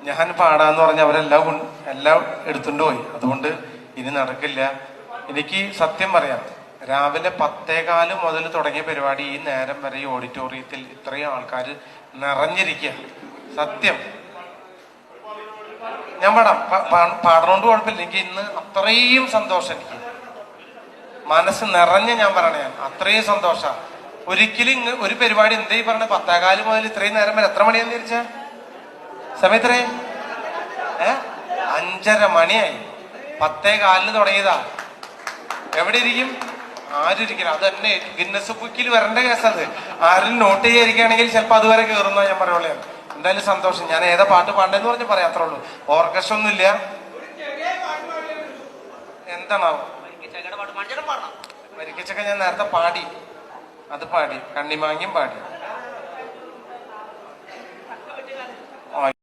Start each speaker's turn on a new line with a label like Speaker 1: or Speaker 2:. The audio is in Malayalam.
Speaker 1: ഞാൻ പാടാന്ന് പറഞ്ഞ അവരെല്ലാം എല്ലാം എടുത്തുകൊണ്ട് പോയി. അതുകൊണ്ട് ഇനി നടക്കില്ല. എനിക്ക് സത്യം പറയാം, രാവിലെ 10:15 മുതൽ തുടങ്ങിയ പരിപാടി ഈ നേരം വരെ ഈ ഓഡിറ്റോറിയത്തിൽ ഇത്രയും ആൾക്കാർ നിറഞ്ഞിരിക്കുക. സത്യം ഞാൻ പാടണോണ്ട് കുഴപ്പമില്ല. എനിക്ക് ഇന്ന് അത്രയും സന്തോഷം, എനിക്ക് മനസ്സ് നിറഞ്ഞ് ഞാൻ പറയണേ, അത്രയും സന്തോഷം. ഒരിക്കലും ഒരു പരിപാടി എന്തേ പറഞ്ഞ 10:15 മുതൽ ഇത്രയും നേരം വരെ എത്ര മണിയാന്ന് തിരിച്ച സമയം എത്രേ? 5:30 മണിയായി. 10:15 തുടങ്ങിയതാ. എവിടെ ഇരിക്കും? ആരും ഇരിക്കണം. അത് തന്നെ ഗിന്നസ് ബുക്കിൽ വരേണ്ട കേസ്. അത് ആരും നോട്ട് ചെയ്യാതിരിക്കുകയാണെങ്കിൽ ചിലപ്പോൾ അതുവരെ കയറുന്ന ഞാൻ പറയുള്ളൂ. എന്തായാലും സന്തോഷം. ഞാൻ ഏതാ പാട്ട് പാടേന്ന് പറഞ്ഞ് പറയാം, അത്രേ ഉള്ളൂ. ഓർക്കസ്ട്ര ഒന്നും ഇല്ല. എന്താണാവും വരിക്കച്ചൊക്കെ ഞാൻ നേരത്തെ പാടി, അത് പാടി, കണ്ണിമാങ്ങിയും പാടി.